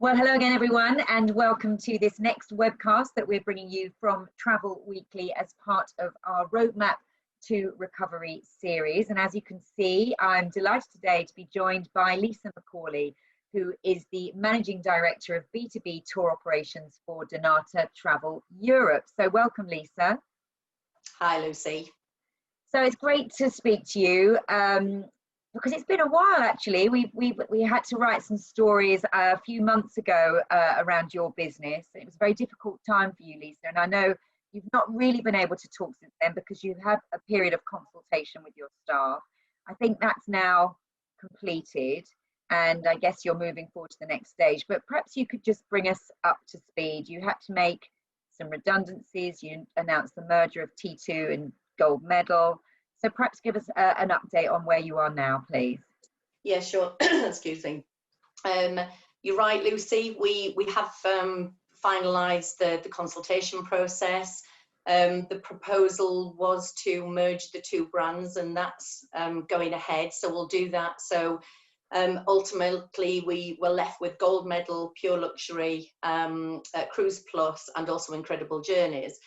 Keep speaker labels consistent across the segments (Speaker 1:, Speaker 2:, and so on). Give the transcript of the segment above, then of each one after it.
Speaker 1: Well, hello again, everyone, and welcome to this next webcast that we're bringing you from Travel Weekly as part of our Roadmap to Recovery series. And as you can see, I'm delighted today to be joined by Lisa McAuley, who is the Managing Director of B2B Tour Operations for Dnata Travel Europe. So welcome, Lisa.
Speaker 2: Hi, Lucy.
Speaker 1: So it's great to speak to you. Because it's been a while, actually. We had to write some stories a few months ago around your business. It was a very difficult time for you, Lisa, and I know you've not really been able to talk since then because you've had a period of consultation with your staff. I think that's now completed, and I guess you're moving forward to the next stage. But perhaps you could just bring us up to speed. You had to make some redundancies. You announced the merger of T2 and Gold Medal. So perhaps give us an update on where you are now, please.
Speaker 2: Yeah, sure. Excuse me. You're right, Lucy. We have finalised the consultation process. The proposal was to merge the two brands, and that's going ahead. So we'll do that. So ultimately, we were left with Gold Medal, Pure Luxury, Cruise Plus, and also Incredible Journeys.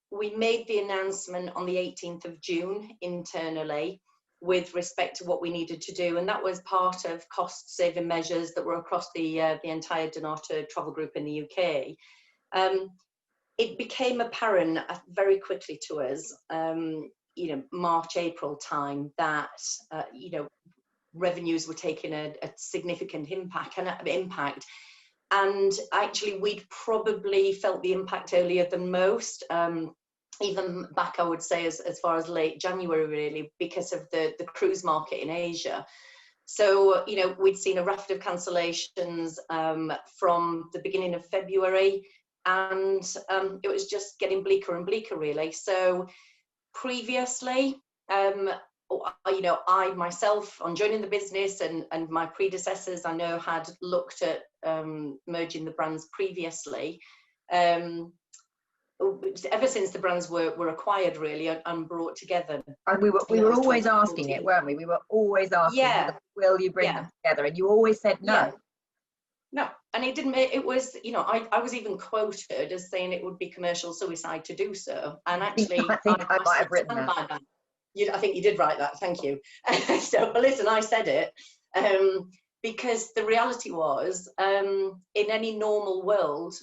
Speaker 2: We made the announcement on the 18th of June internally with respect to what we needed to do, and that was part of cost-saving measures that were across the entire Dnata travel group in the UK. It became apparent very quickly to us, March, April time, that revenues were taking a significant impact. And actually, we'd probably felt the impact earlier than most, even back, I would say, as far as late January, really, because of the cruise market in Asia. So, we'd seen a raft of cancellations from the beginning of February, and it was just getting bleaker and bleaker, really. So previously, I myself, on joining the business, and my predecessors, I know, had looked at merging the brands previously, ever since the brands were acquired, really, and brought together.
Speaker 1: And we were always asking it, weren't we? We were always asking, will you bring them together? And you always said no.
Speaker 2: Yeah. No, and it didn't. It was, I was even quoted as saying it would be commercial suicide to do so. And actually,
Speaker 1: I think I might have written that.
Speaker 2: I think you did write that. Thank you. So, listen, I said it because the reality was, in any normal world,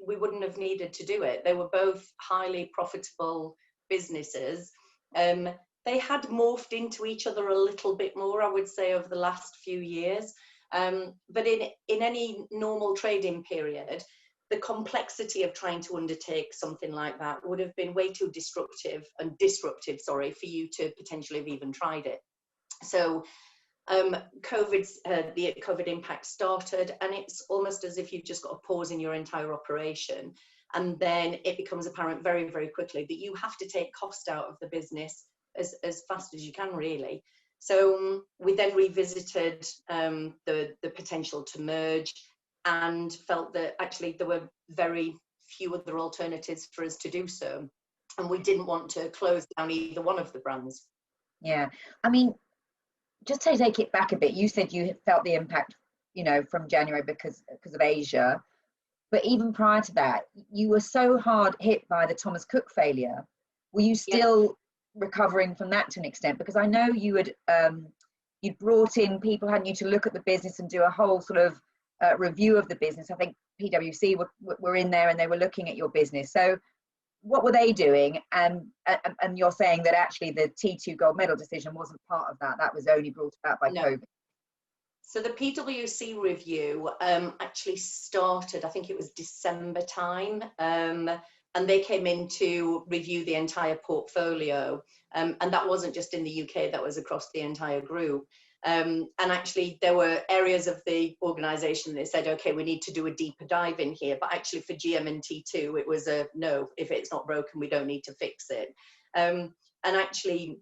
Speaker 2: we wouldn't have needed to do it. They were both highly profitable businesses. They had morphed into each other a little bit more, I would say, over the last few years. But in any normal trading period, the complexity of trying to undertake something like that would have been way too disruptive for you to potentially have even tried it. So the COVID impact started, and it's almost as if you've just got a pause in your entire operation. And then it becomes apparent very, very quickly that you have to take cost out of the business as fast as you can, really. So we then revisited the potential to merge, and felt that actually there were very few other alternatives for us to do so. And we didn't want to close down either one of the brands.
Speaker 1: Yeah. I mean, just to take it back a bit, you said you felt the impact, from January because of Asia. But even prior to that, you were so hard hit by the Thomas Cook failure. Were you still recovering from that to an extent? Because I know you had you'd brought in people, hadn't you, to look at the business and do a whole sort of review of the business. I think PwC were in there, and they were looking at your business. So what were they doing? And you're saying that actually the T2 Gold Medal decision wasn't part of that. That was only brought about by COVID.
Speaker 2: So the PwC review actually started, I think it was December time, and they came in to review the entire portfolio. And that wasn't just in the UK, that was across the entire group. And actually, there were areas of the organisation that said, okay, we need to do a deeper dive in here. But actually, for GM and T2, it was a no, if it's not broken, we don't need to fix it. And actually,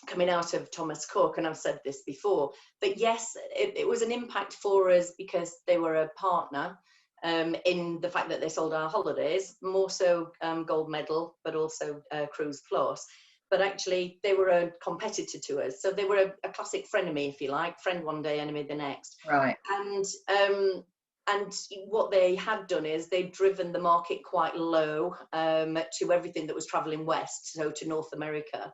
Speaker 2: coming out of Thomas Cook, and I've said this before, but yes, it was an impact for us because they were a partner in the fact that they sold our holidays, more so Gold Medal, but also Cruise Plus. but actually they were a competitor to us. So they were a classic frenemy, if you like, friend one day, enemy the next.
Speaker 1: Right.
Speaker 2: And what they had done is they'd driven the market quite low to everything that was traveling west, so to North America,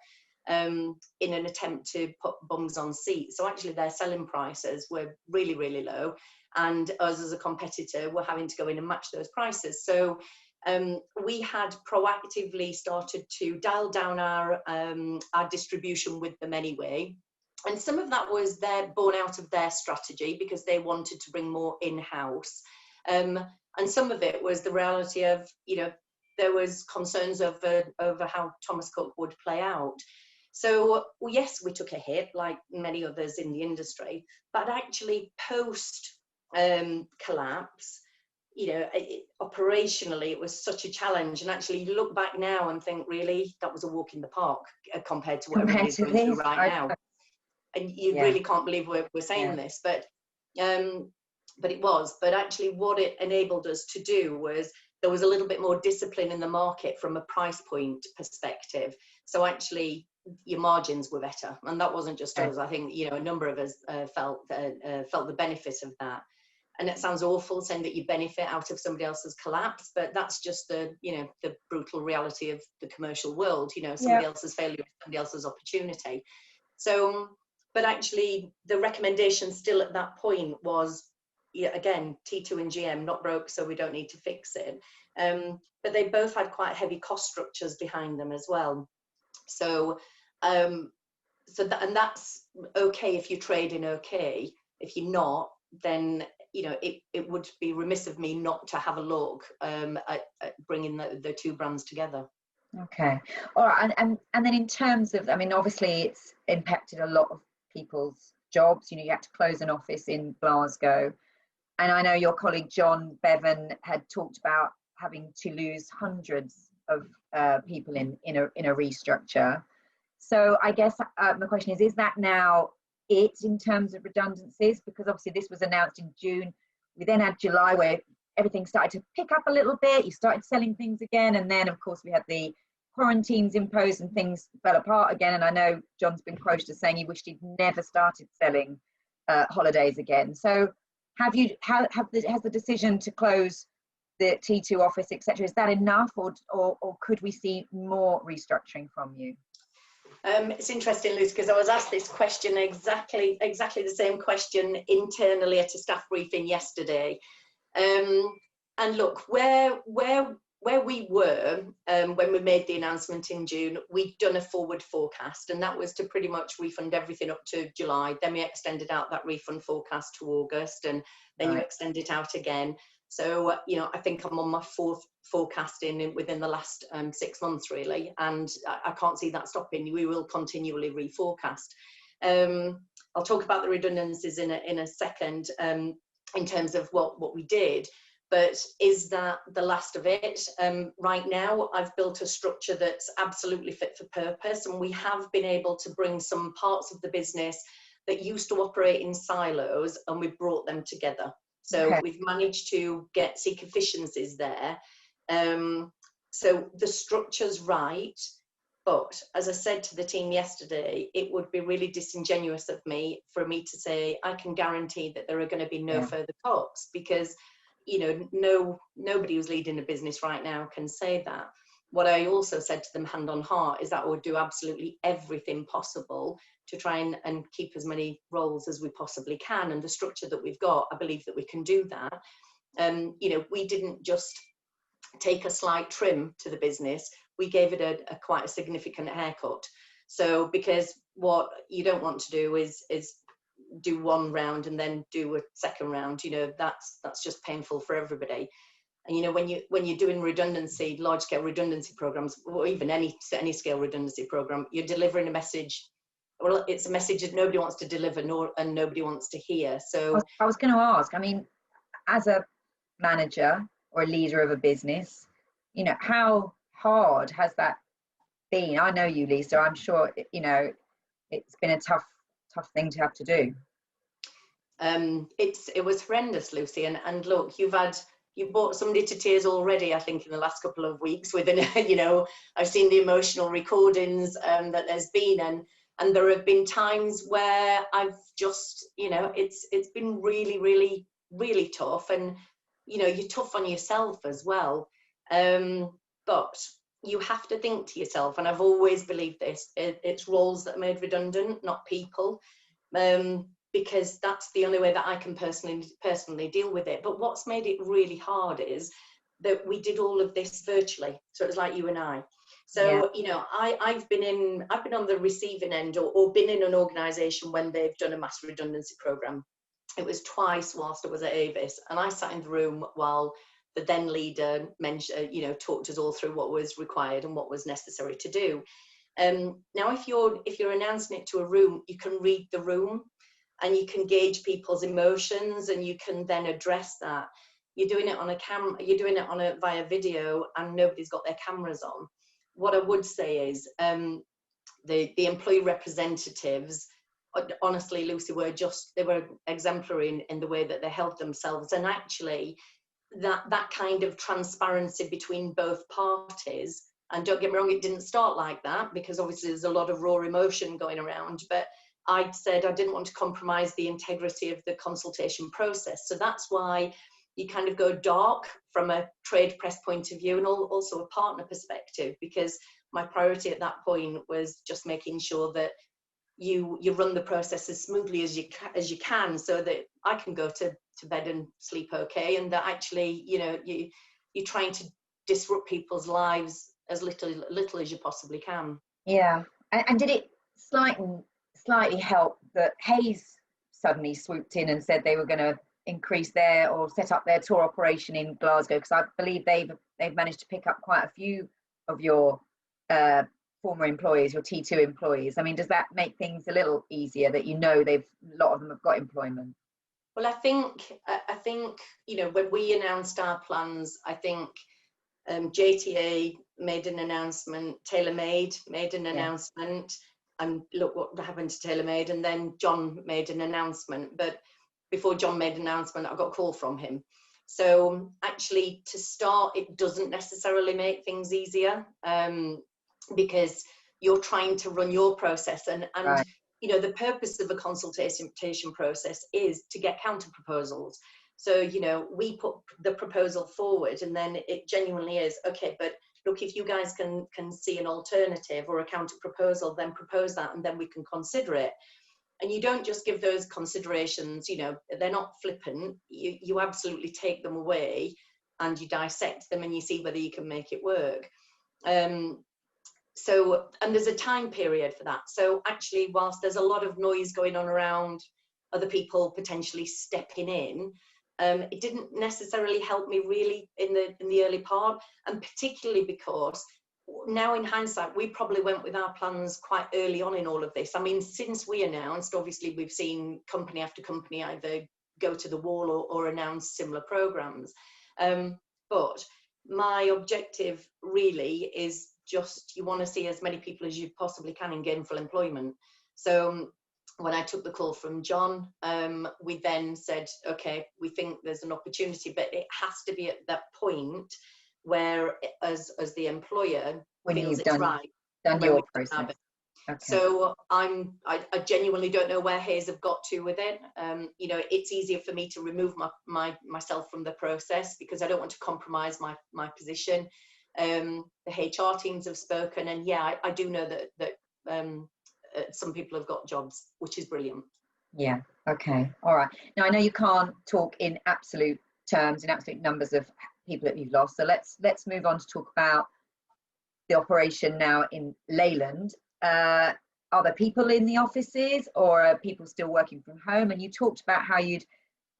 Speaker 2: in an attempt to put bums on seats. So actually their selling prices were really, really low, and us as a competitor were having to go in and match those prices. So we had proactively started to dial down our distribution with them anyway. And some of that was born out of their strategy because they wanted to bring more in-house. And some of it was the reality of, there was concerns over how Thomas Cook would play out. So yes, we took a hit like many others in the industry, but actually post collapse, operationally it was such a challenge. And actually you look back now and think, really, that was a walk in the park compared to what everybody's going through right now. And you really can't believe we're saying this, but it was. But actually what it enabled us to do was there was a little bit more discipline in the market from a price point perspective. So actually your margins were better. And that wasn't just us. I think, a number of us felt the benefit of that. And it sounds awful saying that you benefit out of somebody else's collapse, but that's just the brutal reality of the commercial world. Somebody else's failure, somebody else's opportunity. So, but actually the recommendation still at that point was, again, T2 and GM not broke, so we don't need to fix it. But they both had quite heavy cost structures behind them as well. So, and that's okay if you're trading okay. If you're not, then it would be remiss of me not to have a look at bringing the two brands together.
Speaker 1: Okay. All right. And then in terms of, obviously it's impacted a lot of people's jobs. You had to close an office in Glasgow. And I know your colleague John Bevan had talked about having to lose hundreds of people in a restructure. So I guess my question is that now it in terms of redundancies? Because obviously this was announced in June. We then had July where everything started to pick up a little bit. You started selling things again. And then, of course, we had the quarantines imposed and things fell apart again. And I know John's been quoted as saying he wished he'd never started selling holidays again. So has the decision to close the T2 office, etc., is that enough, or could we see more restructuring from you?
Speaker 2: It's interesting, Lucy, because I was asked this question, exactly the same question internally at a staff briefing yesterday. And look, where we were when we made the announcement in June, we'd done a forward forecast, and that was to pretty much refund everything up to July. Then we extended out that refund forecast to August, and then you extend it out again. So, I think I'm on my fourth forecasting within the last 6 months, really, and I can't see that stopping. We will continually reforecast. I'll talk about the redundancies in a second in terms of what we did, but is that the last of it? Right now, I've built a structure that's absolutely fit for purpose, and we have been able to bring some parts of the business that used to operate in silos, and we've brought them together. So we've managed to seek efficiencies there. So the structure's right, but as I said to the team yesterday, it would be really disingenuous of me for me to say I can guarantee that there are going to be no further cuts, because nobody who's leading a business right now can say that. What I also said to them, hand on heart, is that I would do absolutely everything possible to try and keep as many roles as we possibly can. And the structure that we've got, I believe that we can do that. We didn't just take a slight trim to the business, we gave it a quite a significant haircut. So because what you don't want to do is do one round and then do a second round, that's just painful for everybody. And when you're doing redundancy, large scale redundancy programs, or even any scale redundancy program, you're delivering a message. Well, it's a message that nobody wants to deliver, and nobody wants to hear. So
Speaker 1: I was going to ask, as a manager or a leader of a business, how hard has that been? I know you, Lisa. I'm sure it's been a tough thing to have to do.
Speaker 2: It was horrendous, Lucy. And look, you've had you brought somebody to tears already, I think, in the last couple of weeks within, you know, I've seen the emotional recordings that there's been, and there have been times where I've just, you know, it's been really, really, really tough, and, you know, you're tough on yourself as well. But you have to think to yourself, and I've always believed this, it's roles that are made redundant, not people. Because that's the only way that I can personally deal with it. But what's made it really hard is that we did all of this virtually. So it was like you and I. So, you know, I've been on the receiving end, or been in an organisation when they've done a mass redundancy programme. It was twice whilst I was at Avis, and I sat in the room while the then leader mentioned, you know, talked us all through what was required and what was necessary to do. Now, if you're announcing it to a room, you can read the room, and you can gauge people's emotions, and you can then address that. You're doing it on a camera, you're doing it via video, and nobody's got their cameras on. What I would say is the employee representatives, honestly, Lucy, they were exemplary in the way that they held themselves, and actually that kind of transparency between both parties. And don't get me wrong, it didn't start like that, because obviously there's a lot of raw emotion going around, but I said I didn't want to compromise the integrity of the consultation process. So that's why you kind of go dark from a trade press point of view, and also a partner perspective, because my priority at that point was just making sure that you run the process as smoothly as you can, so that I can go to bed and sleep okay, and that actually, you know, you're trying to disrupt people's lives as little as you possibly can.
Speaker 1: Yeah. And did it slightly help that Hayes suddenly swooped in and said they were going to increase or set up their tour operation in Glasgow? Because I believe they've managed to pick up quite a few of your former employees, your T2 employees. I mean, does that make things a little easier that, you know, a lot of them have got employment?
Speaker 2: Well, I think, you know, when we announced our plans, I think JTA made an announcement, TaylorMade made an announcement, and look what happened to TaylorMade, and then John made an announcement. But before John made an announcement, I got a call from him. So actually, to start, it doesn't necessarily make things easier, because you're trying to run your process, and right. You know, the purpose of a consultation process is to get counter proposals. So, you know, we put the proposal forward, and then it genuinely is, okay, but look, if you guys can see an alternative or a counter proposal, then propose that, and then we can consider it. And you don't just give those considerations, you know, they're not flippant. You absolutely take them away, and you dissect them, and you see whether you can make it work. So, and there's a time period for that. So actually, whilst there's a lot of noise going on around other people potentially stepping in, it didn't necessarily help me really in the early part, and particularly because now in hindsight, we probably went with our plans quite early on in all of this. I mean, since we announced, obviously we've seen company after company either go to the wall or announce similar programs. But my objective really is just, you want to see as many people as you possibly can in gainful employment. So when I took the call from John, we then said, okay, we think there's an opportunity, but it has to be at that point where, as the employer, when feels it's right. Done your process. Okay. So I genuinely don't know where Hayes have got to with it. You know, it's easier for me to remove myself from the process, because I don't want to compromise my position. The HR teams have spoken, and yeah, I do know that some people have got jobs, which is brilliant.
Speaker 1: Yeah. Okay. All right. Now, I know you can't talk in absolute terms, in absolute numbers of people that you've lost. So let's move on to talk about the operation now in Leyland. Are there people in the offices, or are people still working from home? And you talked about how you'd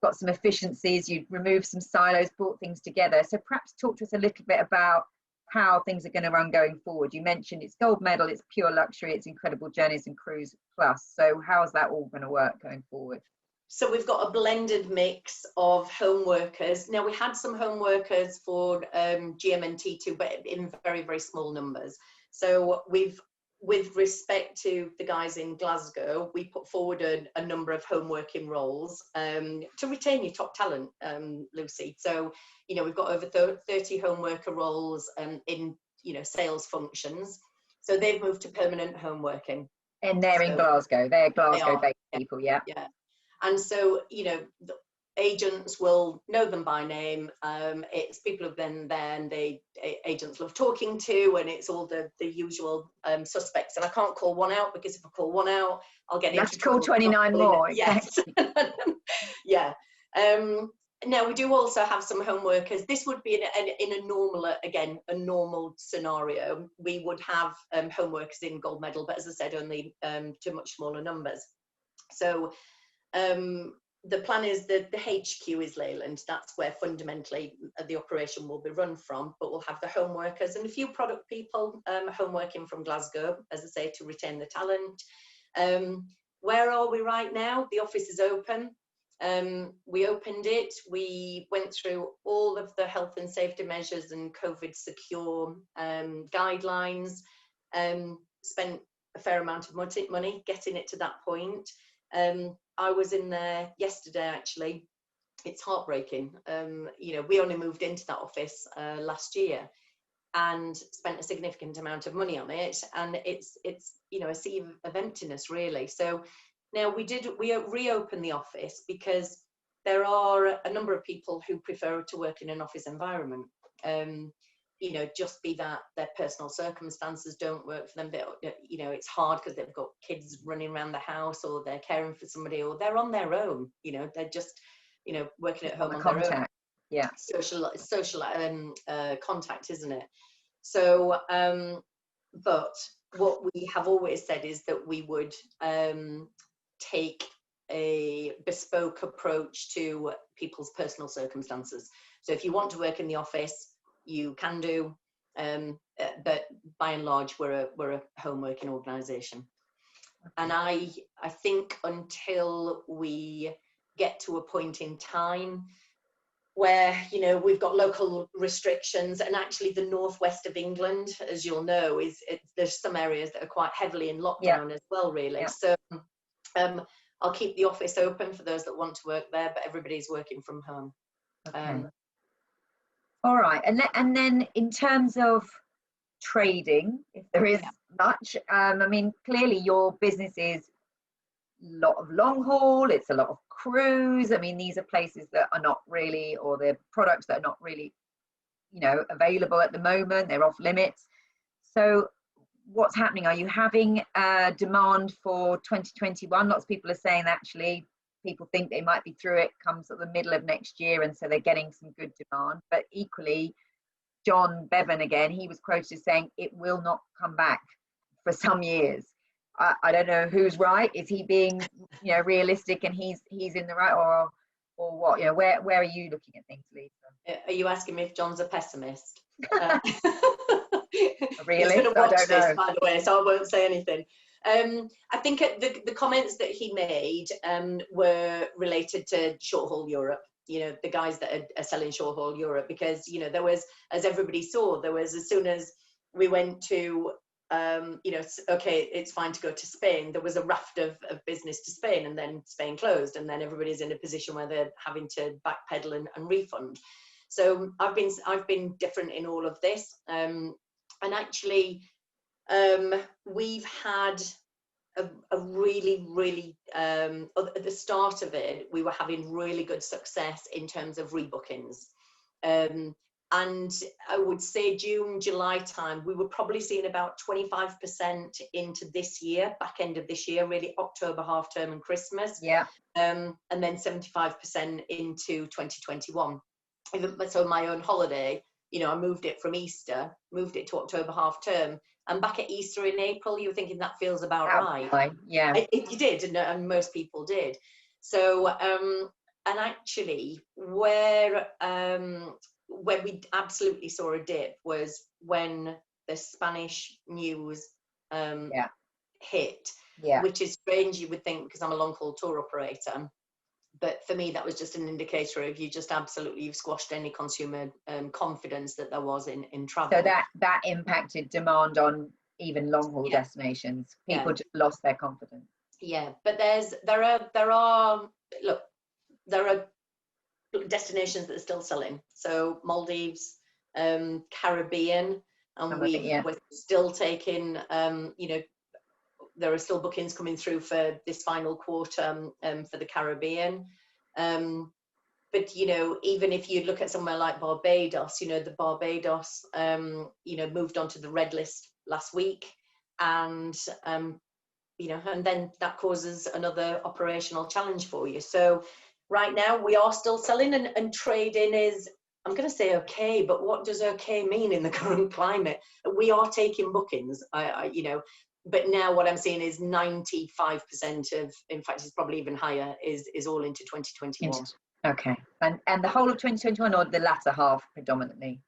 Speaker 1: got some efficiencies, you'd removed some silos, brought things together. So perhaps talk to us a little bit about how things are going to run going forward. You mentioned it's gold medal, it's pure luxury, it's incredible journeys and cruise plus. So how's that all going to work going forward?
Speaker 2: So we've got a blended mix of home workers. Now, we had some home workers for GM and T2, but in very, very small numbers. So we've with respect to the guys in Glasgow, we put forward a number of home working roles to retain your top talent, Lucy. So, you know, we've got over 30 home worker roles in, you know, sales functions. So they've moved to permanent home working.
Speaker 1: And they're in Glasgow. They're Glasgow-based people, yeah.
Speaker 2: Yeah. And so, you know, the agents will know them by name. It's people who've been there and agents love talking to, and it's all the usual suspects. And I can't call one out, because if I call one out, I'll get into trouble.
Speaker 1: Call 29 more.
Speaker 2: Yes. Yeah. Now we do also have some home workers. This would be in a normal, again, a normal scenario. We would have home workers in gold medal, but as I said, only to much smaller numbers. So the plan is that the HQ is Leyland. That's where fundamentally the operation will be run from, but we'll have the home workers and a few product people home working from Glasgow, as I say, to retain the talent. Where are we right now? The office is open. We opened it. We went through all of the health and safety measures and COVID secure guidelines, spent a fair amount of money getting it to that point. I was in there yesterday, actually. It's heartbreaking. You know, we only moved into that office last year and spent a significant amount of money on it, and it's you know, a sea of emptiness, really. So now we reopened the office because there are a number of people who prefer to work in an office environment. You know, just be that their personal circumstances don't work for them. You know, it's hard because they've got kids running around the house, or they're caring for somebody, or they're on their own. You know, they're just, you know, working at home on their own.
Speaker 1: Yeah.
Speaker 2: Social contact, isn't it? So, but what we have always said is that we would take a bespoke approach to people's personal circumstances. So if you want to work in the office, you can do, but by and large, we're a home working organisation. Okay. And I think until we get to a point in time where, you know, we've got local restrictions, and actually the northwest of England, as you'll know, there's some areas that are quite heavily in lockdown as well, really. Yeah. So I'll keep the office open for those that want to work there, but everybody's working from home.
Speaker 1: Okay. All right, and then in terms of trading, if there is much, I mean, clearly your business is a lot of long haul, it's a lot of cruise. I mean, these are places that are not really, or they're products that are not really, you know, available at the moment, they're off limits. So what's happening? Are you having demand for 2021? Lots of people are saying actually people think they might be through it come sort of the middle of next year, and so they're getting some good demand. But equally, John Bevan, again, he was quoted as saying it will not come back for some years. I don't know who's right. Is he being, you know, realistic and he's in the right, or what? You know, where are you looking at things, Lisa?
Speaker 2: Are you asking me if John's a pessimist?
Speaker 1: A realist?
Speaker 2: He's going to watch
Speaker 1: I don't know.
Speaker 2: this, by the way, so I won't say anything. I think the comments that he made were related to short haul Europe. You know, the guys that are selling short haul Europe, because, you know, there was, as everybody saw, there was, as soon as we went to, you know, okay, it's fine to go to Spain, there was a raft of business to Spain, and then Spain closed, and then everybody's in a position where they're having to backpedal and refund. So I've been different in all of this, and actually we've had a really at the start of it, we were having really good success in terms of rebookings, and I would say June, July time, we were probably seeing about 25% into this year, back end of this year, really October half term and Christmas, and then 75% into 2021. So my own holiday, you know, I moved it from Easter, moved it to October half term, and back at Easter in April, you were thinking that feels about right.
Speaker 1: Yeah,
Speaker 2: you did, and most people did. So, and actually, where we absolutely saw a dip was when the Spanish news hit, which is strange, you would think, because I'm a long haul tour operator. But for me, that was just an indicator of you've squashed any consumer confidence that there was in travel.
Speaker 1: So that impacted demand on even long haul
Speaker 2: Yeah.
Speaker 1: destinations. People just lost their confidence.
Speaker 2: Yeah, but there are look, there are destinations that are still selling. So Maldives, Caribbean, and we're still taking, you know, there are still bookings coming through for this final quarter for the Caribbean. But, you know, even if you look at somewhere like Barbados, you know, the Barbados, you know, moved onto the red list last week. And, you know, and then that causes another operational challenge for you. So right now we are still selling, and trading is, I'm going to say okay, but what does okay mean in the current climate? We are taking bookings, you know, but now what I'm seeing is 95% of, in fact, it's probably even higher, is all into 2021.
Speaker 1: Okay. And the whole of 2021, or the latter half predominantly?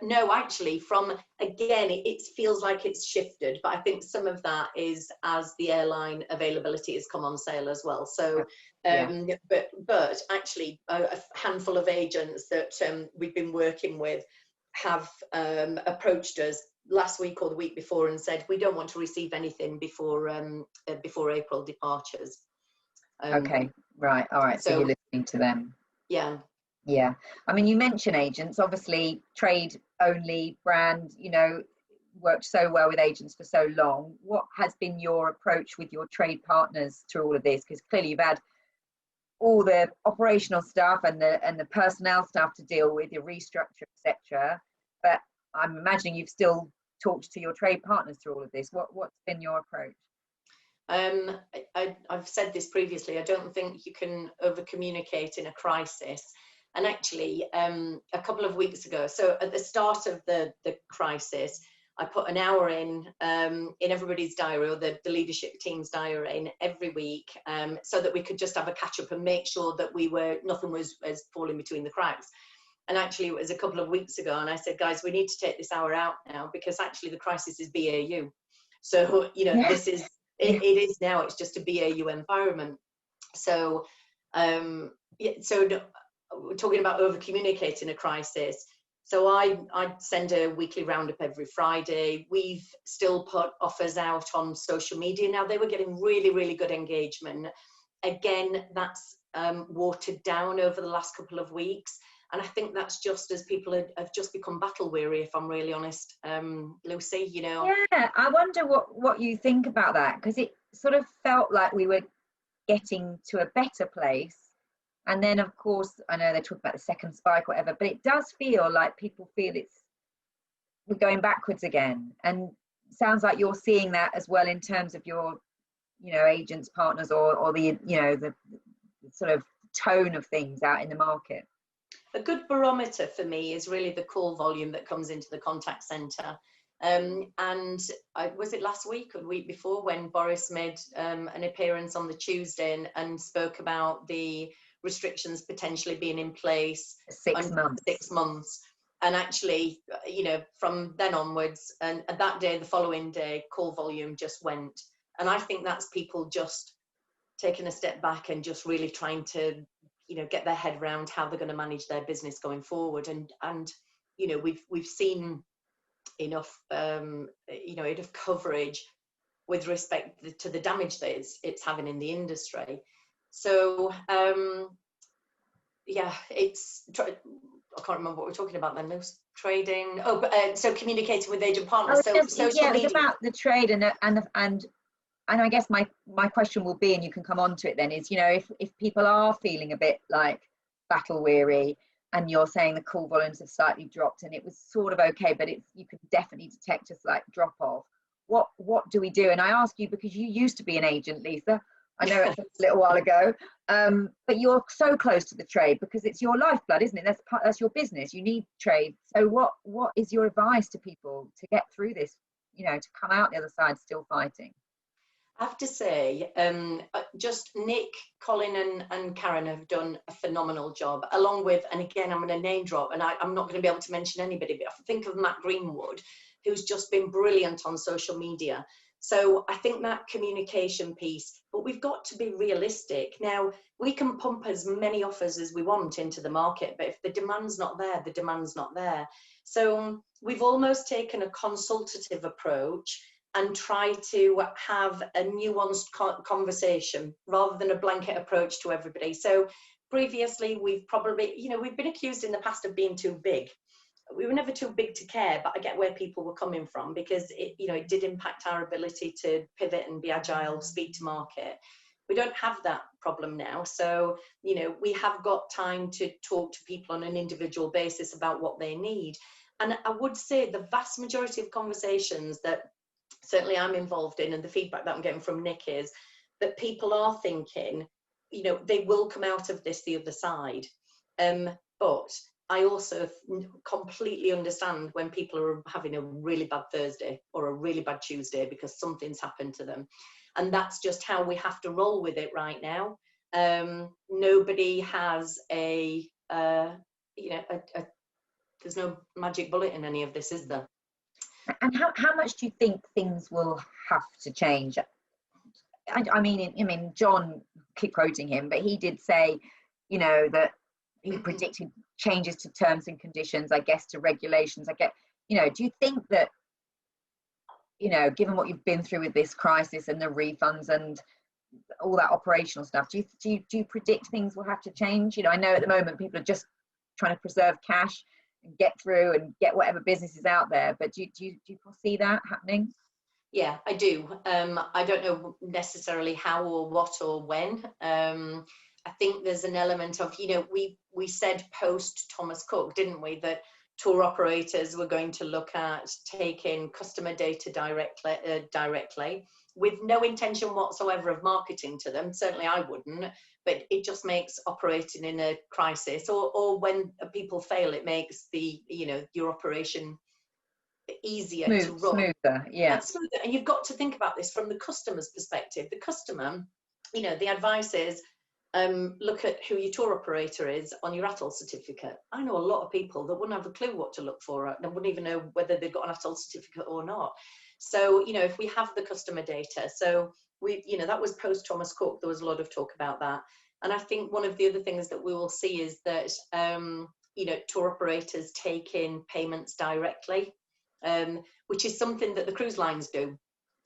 Speaker 2: No, actually, from, again, it feels like it's shifted, but I think some of that is as the airline availability has come on sale as well. So, but actually, a handful of agents that we've been working with have approached us last week or the week before and said, we don't want to receive anything before April departures.
Speaker 1: Okay, right, all right. So you're listening to them.
Speaker 2: Yeah.
Speaker 1: Yeah, I mean, you mentioned agents, obviously trade only brand, you know, worked so well with agents for so long. What has been your approach with your trade partners through all of this? Because clearly you've had all the operational stuff and the personnel stuff to deal with, your restructure, etc. But I'm imagining you've still talked to your trade partners through all of this. What's been your approach?
Speaker 2: I've said this previously. I don't think you can over communicate in a crisis. And actually, a couple of weeks ago, so at the start of the crisis, I put an hour in everybody's diary, or the leadership team's diary, in every week, so that we could just have a catch up and make sure that nothing was falling between the cracks. And actually, it was a couple of weeks ago, and I said, guys, we need to take this hour out now, because actually the crisis is BAU. So, you know, this is, it is now, it's just a BAU environment. So, we're talking about over communicating a crisis. So I send a weekly roundup every Friday. We've still put offers out on social media. Now, they were getting really, really good engagement. Again, that's watered down over the last couple of weeks. And I think that's just as people have just become battle weary, if I'm really honest, Lucy, you know.
Speaker 1: Yeah, I wonder what you think about that, because it sort of felt like we were getting to a better place. And then, of course, I know they talk about the second spike, whatever, but it does feel like people feel we're going backwards again. And sounds like you're seeing that as well in terms of your, you know, agents, partners, or the, you know, the sort of tone of things out in the market.
Speaker 2: A good barometer for me is really the call volume that comes into the contact centre. Was it last week or the week before when Boris made an appearance on the Tuesday and spoke about the restrictions potentially being in place
Speaker 1: 6 months.
Speaker 2: 6 months. And actually, you know, from then onwards, and that day, the following day, call volume just went. And I think that's people just taking a step back and just really trying to, you know, get their head around how they're going to manage their business going forward. And you know, we've seen enough, you know, enough coverage with respect to the damage that it's having in the industry. So, yeah, I can't remember what we're talking about then. Trading. Oh, so communicating with agent partners.
Speaker 1: It was about the trade and I guess my question will be, and you can come on to it then, is, you know, if people are feeling a bit like battle weary, and you're saying the call volumes have slightly dropped and it was sort of okay, but you can definitely detect a slight drop off. What do we do? And I ask you because you used to be an agent, Lisa. I know it's a little while ago, but you're so close to the trade because it's your lifeblood, isn't it? That's your business. You need trade. So what is your advice to people to get through this, you know, to come out the other side still fighting?
Speaker 2: I have to say, just Nick, Colin and Karen have done a phenomenal job, along with, and again, I'm going to name drop, and I'm not going to be able to mention anybody, but I think of Matt Greenwood, who's just been brilliant on social media. So I think that communication piece, but we've got to be realistic. Now, we can pump as many offers as we want into the market, but if the demand's not there, the demand's not there. So we've almost taken a consultative approach and try to have a nuanced conversation rather than a blanket approach to everybody. So previously, we've probably, we've been accused in the past of being too big. We were never too big to care, but I get where people were coming from, because it did impact our ability to pivot and be agile, speed to market. We don't have that problem now. So, we have got time to talk to people on an individual basis about what they need. And I would say the vast majority of conversations that certainly I'm involved in, and the feedback that I'm getting from Nick, is that people are thinking, they will come out of this the other side. But I also completely understand when people are having a really bad Thursday or a really bad Tuesday because something's happened to them. And that's just how we have to roll with it right now. Nobody has there's no magic bullet in any of this, is there?
Speaker 1: And how much do you think things will have to change? I mean, John, keep quoting him, but he did say, that he predicted changes to terms and conditions, I guess, to regulations. Do you think that, given what you've been through with this crisis and the refunds and all that operational stuff, do you predict things will have to change? I know at the moment people are just trying to preserve cash and get through and get whatever business is out there, but do you foresee that happening?
Speaker 2: Yeah, I do. I don't know necessarily how or what or when. I think there's an element of, we said post Thomas Cook, didn't we, that tour operators were going to look at taking customer data directly with no intention whatsoever of marketing to them. Certainly I wouldn't, but it just makes operating in a crisis or when people fail, it makes your operation easier to run.
Speaker 1: Smoother, yeah.
Speaker 2: Smoother. And you've got to think about this from the customer's perspective. The customer, the advice is, look at who your tour operator is on your ATOL certificate. I know a lot of people that wouldn't have a clue what to look for. They wouldn't even know whether they've got an ATOL certificate or not. So, if we have the customer data, so that was post Thomas Cook, there was a lot of talk about that. And I think one of the other things that we will see is that, tour operators take in payments directly, which is something that the cruise lines do.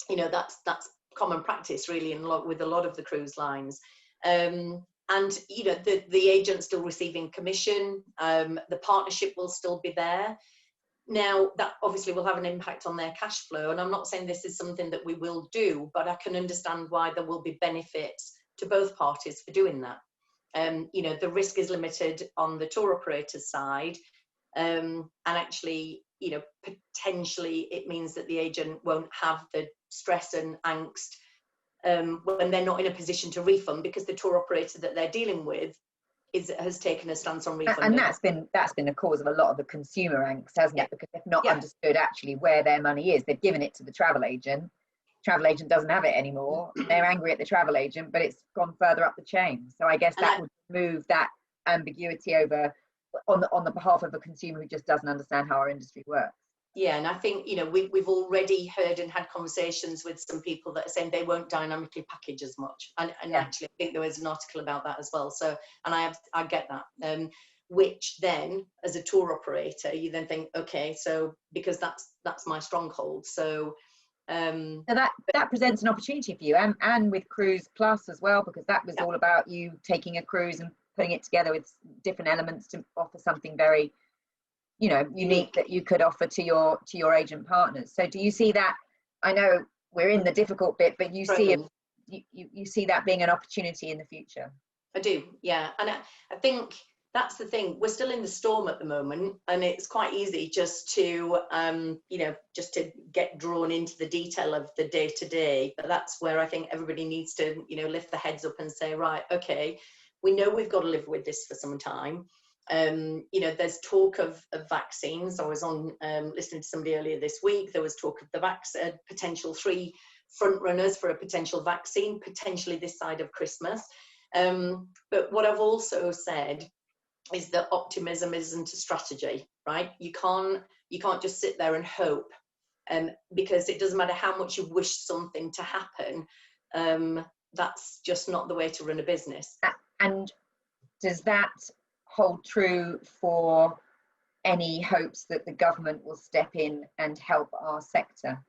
Speaker 2: That's common practice really with a lot of the cruise lines. And the agent's still receiving commission, the partnership will still be there. Now that obviously will have an impact on their cash flow, and I'm not saying this is something that we will do, but I can understand why there will be benefits to both parties for doing that. The risk is limited on the tour operator's side, and actually potentially it means that the agent won't have the stress and angst when they're not in a position to refund, because the tour operator that they're dealing with has taken a stance on refunding.
Speaker 1: And that's been the cause of a lot of the consumer angst, hasn't it? Because they've not understood actually where their money is. They've given it to the travel agent. Travel agent doesn't have it anymore. They're angry at the travel agent, but it's gone further up the chain. So I guess that would move that ambiguity over on the behalf of the consumer who just doesn't understand how our industry works.
Speaker 2: Yeah, and I think we've already heard and had conversations with some people that are saying they won't dynamically package as much, and actually I think there was an article about that as well. So, and I get that, which then as a tour operator you then think, okay, so because that's my stronghold, so
Speaker 1: that presents an opportunity for you, and with Cruise Plus as well, because that was all about you taking a cruise and putting it together with different elements to offer something very unique that you could offer to your agent partners. So do you see that? I know we're in the difficult bit, but you see that being an opportunity in the future?
Speaker 2: I do, yeah. And I think that's the thing, we're still in the storm at the moment, and it's quite easy just to just to get drawn into the detail of the day-to-day. But that's where I think everybody needs to lift their heads up and say, right, okay, we know we've got to live with this for some time. There's talk of vaccines. I was on listening to somebody earlier this week. There was talk of the potential 3 front runners for a potential vaccine, potentially this side of Christmas. But what I've also said is that optimism isn't a strategy, right? You can't just sit there and hope, because it doesn't matter how much you wish something to happen. That's just not the way to run a business.
Speaker 1: And does that hold true for any hopes that the government will step in and help our sector?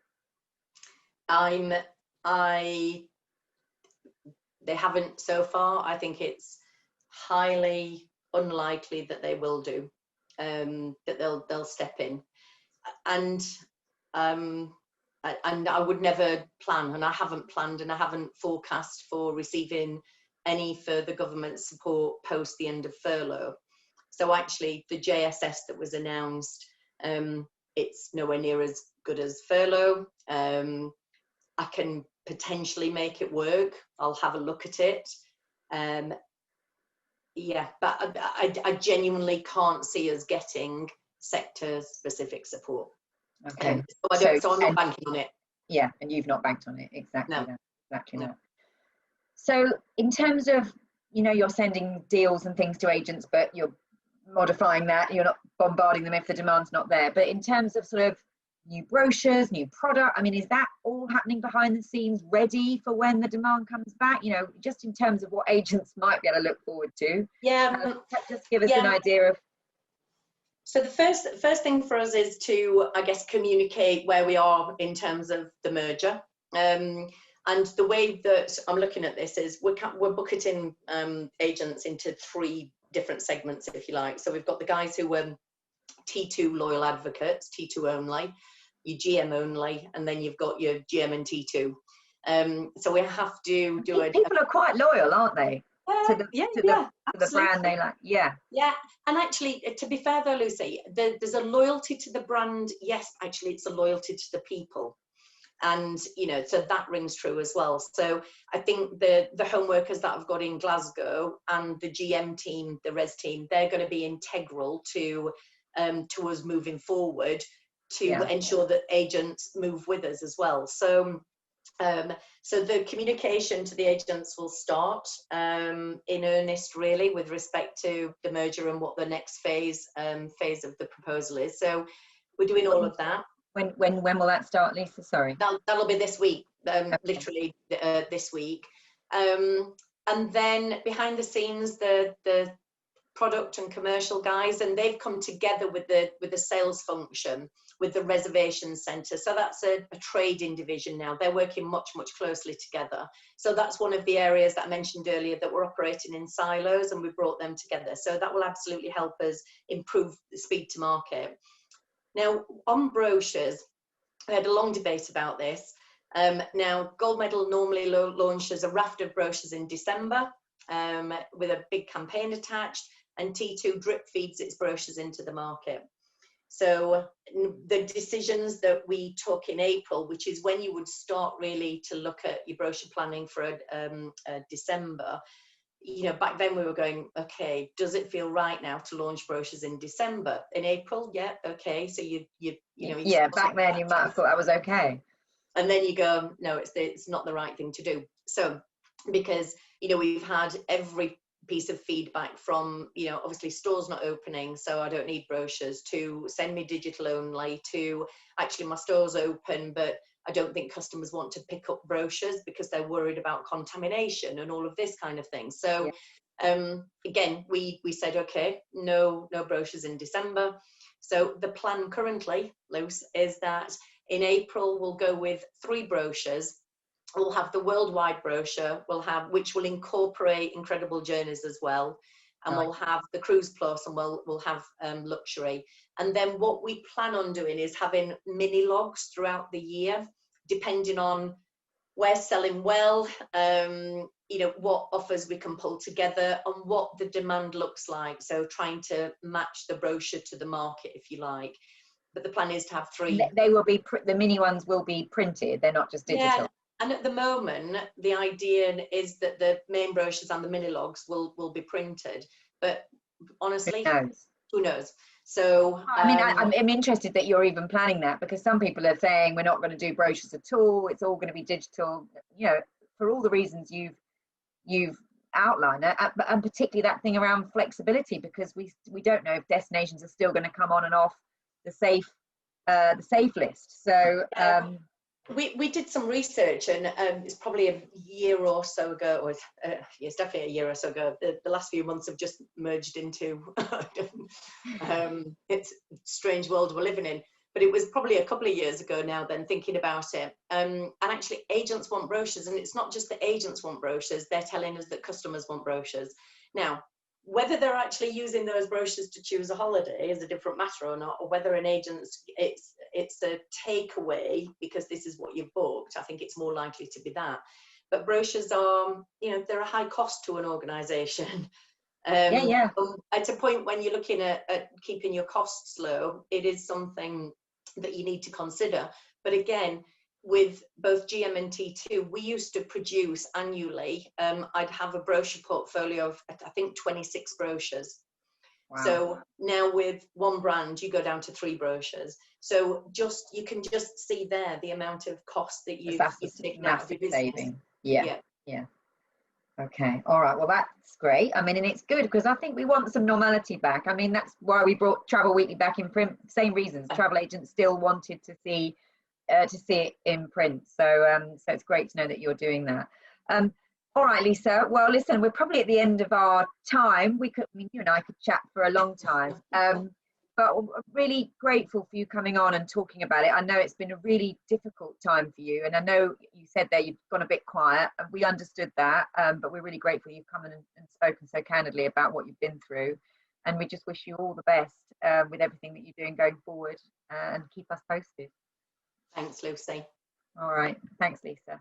Speaker 2: They haven't so far. I think it's highly unlikely that they will do, that they'll step in, and I would never plan, and I haven't planned, and I haven't forecast for receiving any further government support post the end of furlough. So actually the JSS that was announced, it's nowhere near as good as furlough. I can potentially make it work. I'll have a look at it. Yeah, but I genuinely can't see us getting sector-specific support.
Speaker 1: Okay.
Speaker 2: So I'm not banking on it.
Speaker 1: Yeah, and you've not banked on it. Exactly
Speaker 2: No.
Speaker 1: that. Exactly
Speaker 2: No.
Speaker 1: that. So in terms of, you're sending deals and things to agents, but you're modifying that. You're not bombarding them if the demand's not there. But in terms of sort of new brochures, new product, I mean, is that all happening behind the scenes, ready for when the demand comes back? Just in terms of what agents might be able to look forward to.
Speaker 2: Yeah.
Speaker 1: Just give us an idea of.
Speaker 2: So the first thing for us is to, I guess, communicate where we are in terms of the merger. And the way that I'm looking at this is we're bucketing agents into 3 different segments, if you like. So we've got the guys who were T2 loyal advocates, T2 only, your GM only, and then you've got your GM and T2. So we have to do it.
Speaker 1: People are quite loyal, aren't they? To the brand they like. Yeah.
Speaker 2: Yeah. And actually, to be fair though, Lucy, there's a loyalty to the brand. Yes, actually, it's a loyalty to the people. And, so that rings true as well. So I think the home workers that I've got in Glasgow and the GM team, the res team, they're going to be integral to us moving forward to ensure that agents move with us as well. So the communication to the agents will start in earnest, really, with respect to the merger and what the next phase of the proposal is. So we're doing all of that.
Speaker 1: When will that start, Lisa? Sorry.
Speaker 2: That'll be this week, literally this week. And then behind the scenes, the product and commercial guys, and they've come together with the sales function, with the reservation centre. So that's a trading division now. They're working much closely together. So that's one of the areas that I mentioned earlier that we're operating in silos, and we brought them together. So that will absolutely help us improve the speed to market. Now, on brochures, I had a long debate about this. Now, Gold Medal normally launches a raft of brochures in December with a big campaign attached, and T2 drip feeds its brochures into the market. So the decisions that we took in April, which is when you would start really to look at your brochure planning for December, back then we were going, okay, does it feel right now to launch brochures in December? In April, yeah, okay. So you
Speaker 1: back then you might have thought that was okay.
Speaker 2: And then you go, no, it's not the right thing to do. So because we've had every piece of feedback from obviously stores not opening, so I don't need brochures, to send me digital only, to actually my store's open, but I don't think customers want to pick up brochures because they're worried about contamination and all of this kind of thing. So again, we said, okay, no brochures in December. So the plan currently, Luce, is that in April we'll go with 3 brochures. We'll have the worldwide brochure, which will incorporate incredible journeys as well. And we'll have the Cruise Plus, and we'll have luxury. And then what we plan on doing is having mini logs throughout the year, depending on where selling well, what offers we can pull together and what the demand looks like. So trying to match the brochure to the market, if you like. But the plan is to have 3.
Speaker 1: They will be, the mini ones will be printed. They're not just digital.
Speaker 2: Yeah. And at the moment, the idea is that the main brochures and the mini logs will be printed. But honestly, who knows? So
Speaker 1: I mean, I'm interested that you're even planning that, because some people are saying we're not going to do brochures at all. It's all going to be digital. For all the reasons you've outlined, and particularly that thing around flexibility, because we don't know if destinations are still going to come on and off the safe list. So.
Speaker 2: We did some research, and it's probably a year or so ago, or it's definitely a year or so ago. The last few months have just merged into it's a strange world we're living in. but it was probably a couple of years ago now then, thinking about it. And actually agents want brochures, and it's not just that agents want brochures, they're telling us that customers want brochures. Now, whether they're actually using those brochures to choose a holiday is a different matter or not, or whether an agent's, it's a takeaway because this is what you've booked. I think it's more likely to be that. But brochures are, you know, they're a high cost to an organisation.
Speaker 1: Yeah.
Speaker 2: At a point when you're looking at keeping your costs low, it is something that you need to consider. But again, with both GM and T2, we used to produce annually, I'd have a brochure portfolio of, I think, 26 brochures. Wow. So now with one brand, you go down to 3 brochures. So you can just see there the amount of cost that you've taken out of your business.
Speaker 1: Saving. Yeah. Okay, all right, well that's great. I mean, and it's good because I think we want some normality back. I mean, that's why we brought Travel Weekly back in print. Same reasons. Travel agents still wanted to see it in print. So so it's great to know that you're doing that. All right, Lisa. Well, listen, we're probably at the end of our time. I mean, you and I could chat for a long time. But I'm really grateful for you coming on and talking about it. I know it's been a really difficult time for you, and I know you said there you've gone a bit quiet, and we understood that, but we're really grateful you've come in and spoken so candidly about what you've been through, and we just wish you all the best with everything that you're doing going forward, and keep us posted.
Speaker 2: Thanks, Lucy.
Speaker 1: All right, thanks, Lisa.